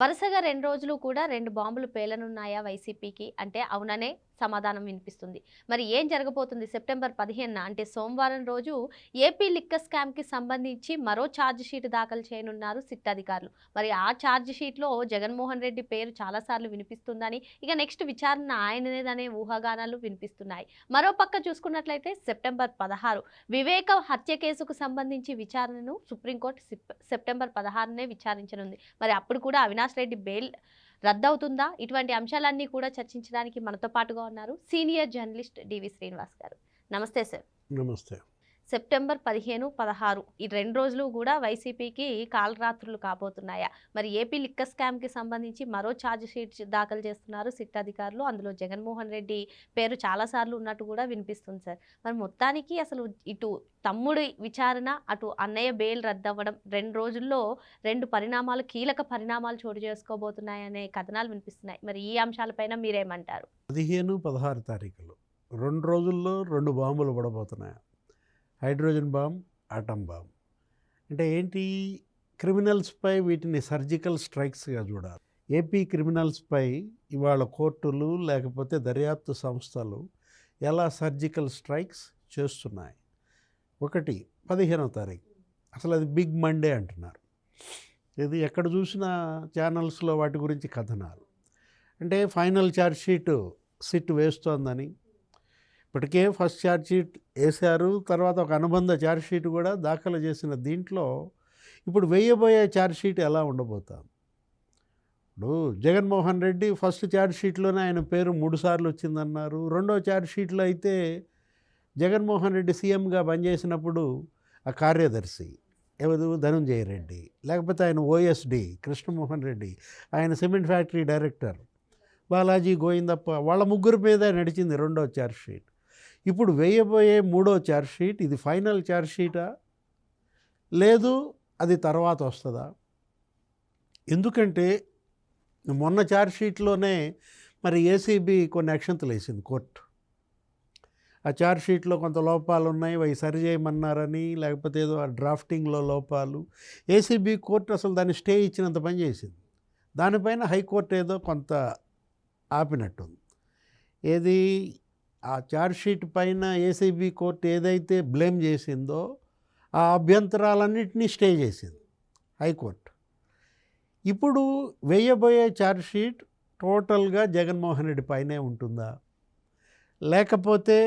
వరుసగా 2 రోజులు కూడా 2 బాంబులు పేలనున్నాయా వైసీపీకి? అంటే అవుననే సమాధానం వినిపిస్తుంది. మరి ఏం జరగబోతుంది? సెప్టెంబర్ 15న అంటే సోమవారం రోజు ఏపీ లిక్కర్ స్కామ్‌కి సంబంధించి మరో ఛార్జ్ షీట్ దాఖలు చేయనున్నారు సిట్ అధికారులు. మరి ఆ ఛార్జ్ షీట్‌లో జగన్మోహన్ రెడ్డి పేరు చాలా సార్లు వినిపిస్తుందని, ఇక నెక్స్ట్ విచారణ ఆయనదేననే ఊహాగానాలు వినిపిస్తున్నాయి. మరో పక్క చూసుకున్నట్లయితే సెప్టెంబర్ 16 వివేక హత్య కేసుకు సంబంధించి విచారణను సుప్రీంకోర్టు సెప్టెంబర్ 16నే విచారించనుంది. మరి అప్పుడు కూడా అవినాష్ రెడ్డి బెయిల్ రద్దవుతుందా? ఇటువంటి అంశాలన్నీ కూడా చర్చించడానికి మనతో పాటుగా ఉన్నారు సీనియర్ జర్నలిస్ట్ డివి శ్రీనివాస్ గారు. నమస్తే సార్. నమస్తే. సెప్టెంబర్ 15, 16 ఈ 2 రోజులు కూడా వైసీపీకి కాలరాత్రులు కాబోతున్నాయా? మరి ఏపీ లిక్కర్ స్కామ్‌కి సంబంధించి మరో ఛార్జ్ షీట్ దాఖలు చేస్తున్నారు సిట్ అధికారులు. అందులో జగన్మోహన్ రెడ్డి పేరు చాలా సార్లు ఉన్నట్టు కూడా వినిపిస్తుంది సార్. మరి మొత్తానికి అసలు ఇటు తమ్ముడి విచారణ, అటు అన్నయ్య బెయిల్ రద్దవ్వడం 2 రోజుల్లో 2 పరిణామాలు, కీలక పరిణామాలు చోటు చేసుకోబోతున్నాయనే కథనాలు వినిపిస్తున్నాయి. మరి ఈ అంశాలపైన మీరేమంటారు? 15, 16 తారీఖులు 2 రోజుల్లో 2 బాంబులు పడబోతున్నాయి. Hydrogen bomb, atom bomb. అంటే ఏంటి? క్రిమినల్స్పై వీటిని సర్జికల్ స్ట్రైక్స్గా చూడాలి. ఏపీ క్రిమినల్స్పై ఇవాళ కోర్టులు లేకపోతే దర్యాప్తు సంస్థలు ఎలా సర్జికల్ స్ట్రైక్స్ చేస్తున్నాయి. ఒకటి 15వ తారీఖు అసలు అది బిగ్ మండే అంటున్నారు. ఇది ఎక్కడ చూసినా ఛానల్స్లో వాటి గురించి కథనాలు. అంటే ఫైనల్ ఛార్జ్ షీటు సిట్ వేస్తోందని, ఇప్పటికే ఫస్ట్ ఛార్జ్ షీట్ వేశారు, తర్వాత ఒక అనుబంధ ఛార్జ్ షీట్ కూడా దాఖలు చేసిన దీంట్లో ఇప్పుడు వేయబోయే ఛార్జ్ షీట్ ఎలా ఉండబోతుంది. ఇప్పుడు జగన్మోహన్ రెడ్డి ఫస్ట్ ఛార్జ్ షీట్లోనే ఆయన పేరు 3 సార్లు వచ్చిందన్నారు. రెండో ఛార్జ్ షీట్లో అయితే జగన్మోహన్ రెడ్డి సీఎంగా పనిచేసినప్పుడు ఆ కార్యదర్శి ఎవరు ధనంజయ రెడ్డి, లేకపోతే ఆయన ఓఎస్డి కృష్ణమోహన్ రెడ్డి, ఆయన cement factory director Balaji Govindappa, వాళ్ళ ముగ్గురు మీద నడిచింది రెండో ఛార్జ్ షీట్. ఇప్పుడు వేయబోయే మూడో ఛార్జ్ షీట్ ఇది ఫైనల్ ఛార్జ్ షీటా, లేదు అది తర్వాత వస్తుందా? ఎందుకంటే మొన్న ఛార్జ్ షీట్లోనే మరి ఏసీబీ కొన్ని అక్షంతలు వేసింది కోర్టు. ఆ ఛార్జ్ షీట్లో కొంత లోపాలు ఉన్నాయి, అవి సరిచేయమన్నారని, లేకపోతే ఏదో ఆ డ్రాఫ్టింగ్లో లోపాలు. ఏసీబీ కోర్టు అసలు దాన్ని స్టే ఇచ్చినంత పని చేసింది. దానిపైన హైకోర్టు ఏదో కొంత ఆపినట్టుంది. ఏది ఆ ఛార్జ్ షీట్ పైన ఏసీబీ కోర్టు ఏదైతే బ్లేమ్ చేసిందో ఆ అభ్యంతరాలన్నింటినీ స్టే చేసింది హైకోర్టు. ఇప్పుడు వేయబోయే ఛార్జ్ షీట్ టోటల్గా జగన్మోహన్ రెడ్డి పైనే ఉంటుందా, లేకపోతే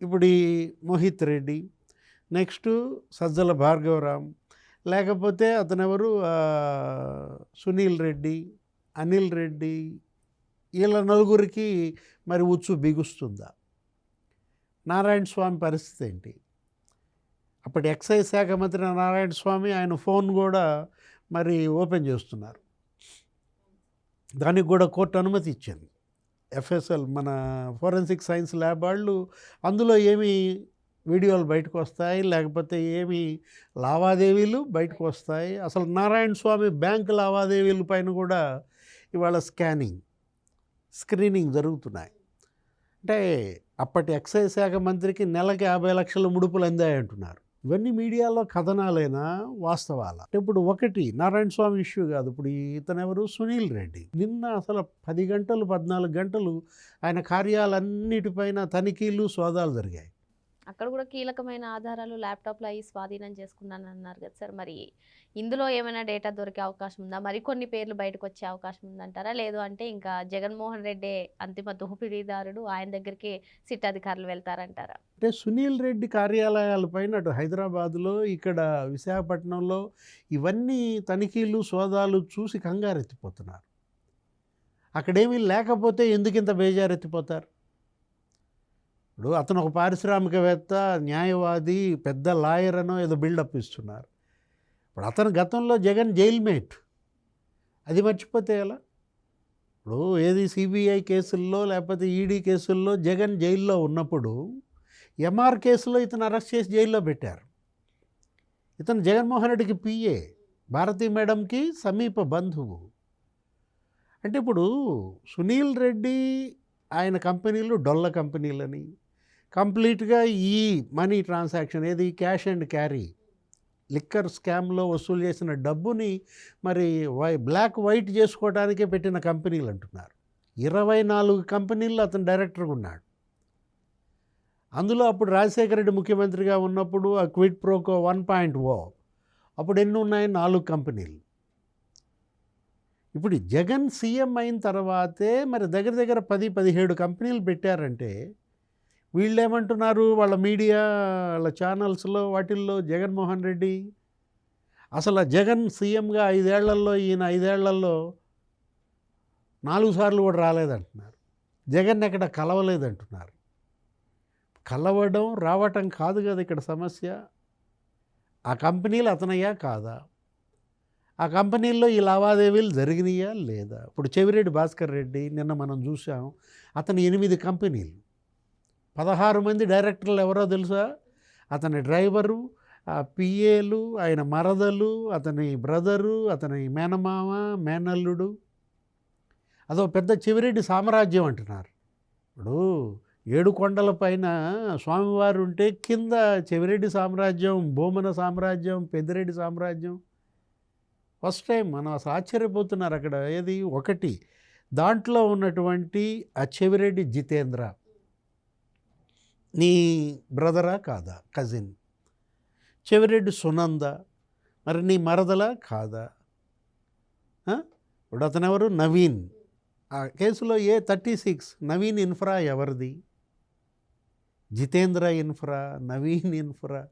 ఇప్పుడు ఈ మోహిత్ రెడ్డి, నెక్స్ట్ సజ్జల భార్గవరామ్, లేకపోతే అతనెవరు సునీల్ రెడ్డి, అనిల్ రెడ్డి, వీళ్ళ నలుగురికి మరి ఉచ్చు బిగుస్తుందా? నారాయణ స్వామి పరిస్థితి ఏంటి? అప్పటి ఎక్సైజ్ శాఖ మంత్రి నారాయణ స్వామి ఆయన ఫోన్ కూడా మరి ఓపెన్ చేస్తున్నారు. దానికి కూడా కోర్టు అనుమతి ఇచ్చింది. ఎఫ్ఎస్ఎల్ మన ఫోరెన్సిక్ సైన్స్ ల్యాబ్ వాళ్ళు అందులో ఏమి వీడియోలు బయటకు వస్తాయి, లేకపోతే ఏమి లావాదేవీలు బయటకు వస్తాయి. అసలు నారాయణ స్వామి బ్యాంకు లావాదేవీల పైన కూడా ఇవాళ స్క్రీనింగ్ జరుగుతున్నాయి. అంటే అప్పటి ఎక్సైజ్ శాఖ మంత్రికి నెలకి 50 లక్షల ముడుపులు అందాయంటున్నారు. ఇవన్నీ మీడియాలో కథనాలైనా వాస్తవాల? ఇప్పుడు ఒకటి నారాయణ స్వామి ఇష్యూ కాదు, ఇప్పుడు ఇతనెవరు సునీల్ రెడ్డి నిన్న అసలు 10 గంటలు 14 గంటలు ఆయన కార్యాలన్నిటిపైన తనిఖీలు సోదాలు జరిగాయి. అక్కడ కూడా కీలకమైన ఆధారాలు ల్యాప్టాప్లో అయ్యి స్వాధీనం చేసుకున్నాను అన్నారు కదా సార్. మరి ఇందులో ఏమైనా డేటా దొరికే అవకాశం ఉందా? మరికొన్ని పేర్లు బయటకు వచ్చే అవకాశం ఉందంటారా? లేదు అంటే ఇంకా జగన్మోహన్ రెడ్డి అంతిమ దోపిడీదారుడు, ఆయన దగ్గరికి సిట్ అధికారులు వెళ్తారంటారా? అంటే సునీల్ రెడ్డి కార్యాలయాలపైన అటు హైదరాబాదులో, ఇక్కడ విశాఖపట్నంలో ఇవన్నీ తనిఖీలు సోదాలు చూసి కంగారెత్తిపోతున్నారు. అక్కడేమీ లేకపోతే ఎందుకు ఇంత బేజారెత్తిపోతారు? ఇప్పుడు అతను ఒక పారిశ్రామికవేత్త, న్యాయవాది, పెద్ద లాయర్ అనో ఏదో బిల్డప్ ఇస్తున్నారు. ఇప్పుడు అతను గతంలో జగన్ జైల్మేట్, అది మర్చిపోతే ఎలా? ఇప్పుడు ఏది సిబిఐ కేసుల్లో లేకపోతే ఈడీ కేసుల్లో జగన్ జైల్లో ఉన్నప్పుడు ఎంఆర్ కేసులో ఇతను అరెస్ట్ చేసి జైల్లో పెట్టారు. ఇతను జగన్మోహన్ రెడ్డికి పిఏ, భారతీ మేడంకి సమీప బంధువు. అంటే ఇప్పుడు సునీల్ రెడ్డి ఆయన కంపెనీలు డొల్ల కంపెనీలని కంప్లీట్గా ఈ మనీ ట్రాన్సాక్షన్ ఏది క్యాష్ అండ్ క్యారీ లిక్కర్ స్కామ్లో వసూలు చేసిన డబ్బుని మరి బ్లాక్ వైట్ చేసుకోవడానికే పెట్టిన కంపెనీలు అంటున్నారు. 24 కంపెనీల్లో అతను డైరెక్టర్గా ఉన్నాడు. అందులో అప్పుడు రాజశేఖర రెడ్డి ముఖ్యమంత్రిగా ఉన్నప్పుడు ఆ క్విడ్ ప్రోకో 1.0 అప్పుడు ఎన్ని ఉన్నాయి? 4 కంపెనీలు. ఇప్పుడు జగన్ సీఎం అయిన తర్వాతే మరి దగ్గర దగ్గర 10-17 కంపెనీలు పెట్టారంటే వీళ్ళు ఏమంటున్నారు? వాళ్ళ మీడియా, వాళ్ళ ఛానల్స్లో వాటిల్లో జగన్మోహన్ రెడ్డి అసలు ఆ జగన్ సీఎంగా 5 ఏళ్లలో, ఈయన 5 ఏళ్లలో 4 సార్లు కూడా రాలేదంటున్నారు. జగన్ ఎక్కడ కలవలేదంటున్నారు. కలవడం రావటం కాదు కదా ఇక్కడ సమస్య. ఆ కంపెనీలు అతనయ్యా కాదా? ఆ కంపెనీల్లో ఈ లావాదేవీలు జరిగినాయా లేదా? ఇప్పుడు చెవిరెడ్డి భాస్కర్ రెడ్డి నిన్న మనం చూసాం, అతని 8 కంపెనీలు, 16 మంది డైరెక్టర్లు ఎవరో తెలుసా? అతని డ్రైవరు, ఆ పిఏలు, ఆయన మరదలు, అతని బ్రదరు, అతని మేనమామ, మేనల్లుడు, అదో పెద్ద చెవిరెడ్డి సామ్రాజ్యం అంటున్నారు. ఇప్పుడు 7 కొండల పైన స్వామివారు ఉంటే కింద చెవిరెడ్డి సామ్రాజ్యం, భూమన సామ్రాజ్యం, పెద్దిరెడ్డి సామ్రాజ్యం. ఫస్ట్ టైం మనం అసలు ఆశ్చర్యపోతున్నారు అక్కడ. ఏది ఒకటి దాంట్లో ఉన్నటువంటి ఆ చెవిరెడ్డి జితేంద్ర నీ బ్రదరా కాదా? కజిన్. చెవిరెడ్డి సునంద మరి నీ మరదలా కాదా? ఇప్పుడు అతను ఎవరు? నవీన్. ఆ కేసులో A36 నవీన్ ఇన్ఫ్రా ఎవరిది? Jitendra infra, Naveen infra.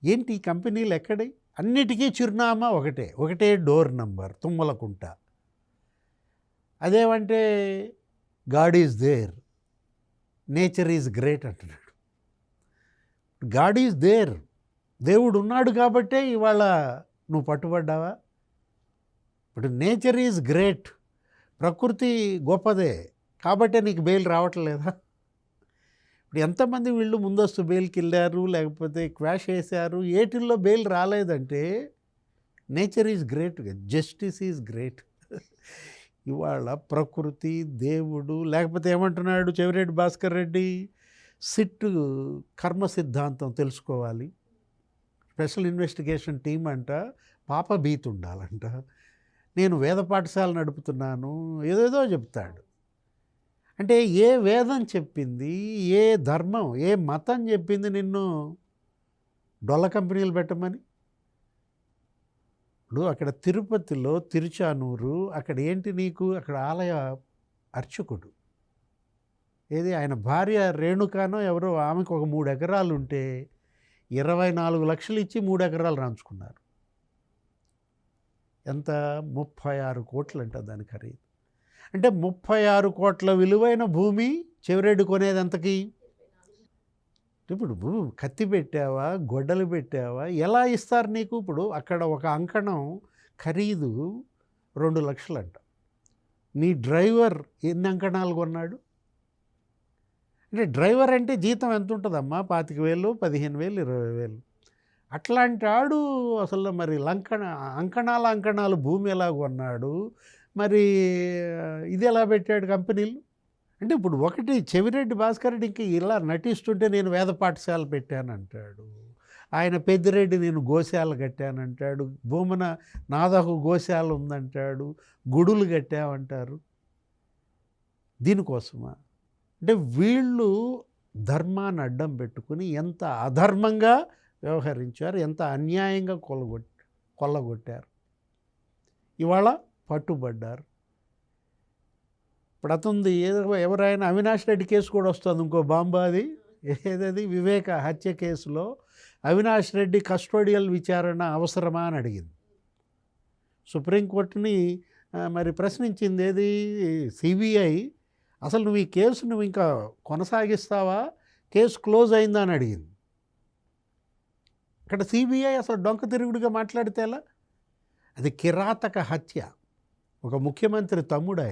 ఏంటి ఈ కంపెనీలు ఎక్కడి? అన్నిటికీ చిరునామా ఒకటే డోర్ నంబర్, తుమ్మలకుంట. అదేమంటే God is there, nature is great అంటున్నాడు. గాడ్ ఈజ్ దేర్, దేవుడు ఉన్నాడు కాబట్టే ఇవాళ నువ్వు పట్టుబడ్డావా? ఇప్పుడు నేచర్ ఈజ్ గ్రేట్, ప్రకృతి గొప్పదే కాబట్టే నీకు బెయిల్ రావట్లేదా? ఇప్పుడు ఎంతమంది వీళ్ళు ముందస్తు బెయిల్కి వెళ్ళారు, లేకపోతే క్వాష్ వేశారు, ఏటిల్లో బెయిల్ రాలేదంటే nature is great, justice is great. ఇవాళ ప్రకృతి, దేవుడు, లేకపోతే ఏమంటున్నాడు చెవిరెడ్డి భాస్కర్ రెడ్డి? సిట్ కర్మ సిద్ధాంతం తెలుసుకోవాలి, స్పెషల్ ఇన్వెస్టిగేషన్ టీం అంట, పాపభీతి ఉండాలంట, నేను వేద పాఠశాల నడుపుతున్నాను, ఏదేదో చెప్తాడు. అంటే ఏ వేదం చెప్పింది, ఏ ధర్మం, ఏ మతం చెప్పింది నిన్ను డొల్ల కంపెనీలు పెట్టమని? ఇప్పుడు అక్కడ తిరుపతిలో తిరుచానూరు, అక్కడ ఏంటి నీకు? అక్కడ ఆలయ అర్చకుడు, ఏది ఆయన భార్య రేణుకానో ఎవరో, ఆమెకు ఒక 3 ఎకరాలు ఉంటే 24 లక్షలు ఇచ్చి 3 ఎకరాలు రాంచుకున్నారు. ఎంత? 36 కోట్లు అంట దాని ఖరీదు. అంటే 36 కోట్ల విలువైన భూమి చెవిరెడ్డి కొనేది ఎంతకి? ఇప్పుడు కత్తి పెట్టావా, గొడ్డలు పెట్టావా, ఎలా ఇస్తారు నీకు? ఇప్పుడు అక్కడ ఒక అంకణం ఖరీదు 2 లక్షలంట. నీ డ్రైవర్ ఎన్ని అంకణాలు కొన్నాడు? అంటే డ్రైవర్ అంటే జీతం ఎంత ఉంటుందమ్మా? 25,000, 15,000, 20,000. అట్లాంటి ఆడు అసలు మరి అంకణాలు భూమి ఎలా కొన్నాడు? మరి ఇది ఎలా పెట్టాడు కంపెనీలు? అంటే ఇప్పుడు ఒకటి చెవిరెడ్డి భాస్కర్ రెడ్డి ఇంకా ఇలా నటిస్తుంటే నేను వేద పాఠశాల పెట్టానంటాడు, ఆయన పెద్దిరెడ్డి నేను గోశాల కట్టానంటాడు, భూమన నాదకు గోశాల ఉందంటాడు, గుడులు కట్టామంటారు. దీనికోసమా? అంటే వీళ్ళు ధర్మాన్ని అడ్డం పెట్టుకుని ఎంత అధర్మంగా వ్యవహరించారు, ఎంత అన్యాయంగా కొల్లగొట్టారు. ఇవాళ పట్టుబడ్డారు. ఇప్పుడు అతనిది ఎవరైనా అవినాష్ రెడ్డి కేసు కూడా వస్తుంది, ఇంకో బాంబు. అది ఏదది? వివేక హత్య కేసులో అవినాష్ రెడ్డి కస్టోడియల్ విచారణ అవసరమా అని అడిగింది. సుప్రీంకోర్టుని మరి ప్రశ్నించింది ఏది? సిబిఐ. అసలు నువ్వు ఈ కేసు నువ్వు ఇంకా కొనసాగిస్తావా, కేసు క్లోజ్ అయిందా అని అడిగింది. ఇక్కడ సిబిఐ అసలు డొంక తిరుగుడుగా మాట్లాడితే ఎలా? అది కిరాతక హత్య. ఒక ముఖ్యమంత్రి తమ్ముడు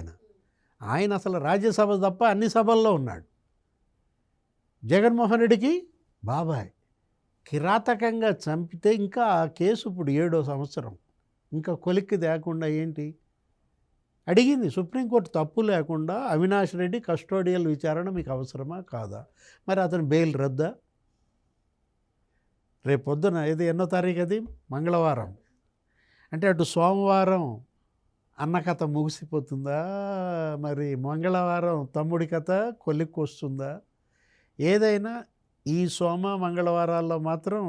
ఆయన అసలు రాజ్యసభ తప్ప అన్ని సభల్లో ఉన్నాడు. జగన్మోహన్ రెడ్డికి బాబాయ్. కిరాతకంగా చంపితే ఇంకా ఆ కేసు ఇప్పుడు 7వ సంవత్సరం, ఇంకా కొలిక్కి తేకుండా ఏంటి? అడిగింది సుప్రీంకోర్టు తప్పు లేకుండా అవినాష్ రెడ్డి కస్టోడియల్ విచారణ మీకు అవసరమా కాదా? మరి అతను బెయిల్ రద్దా? రేపు పొద్దున ఇది ఎన్నో తారీఖు, అది మంగళవారం. అంటే అటు సోమవారం అన్న కథ ముగిసిపోతుందా, మరి మంగళవారం తమ్ముడి కథ కొలిక్కి వస్తుందా? ఏదైనా ఈ సోమ మంగళవారాల్లో మాత్రం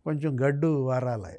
కొంచెం గడ్డు వారాలే.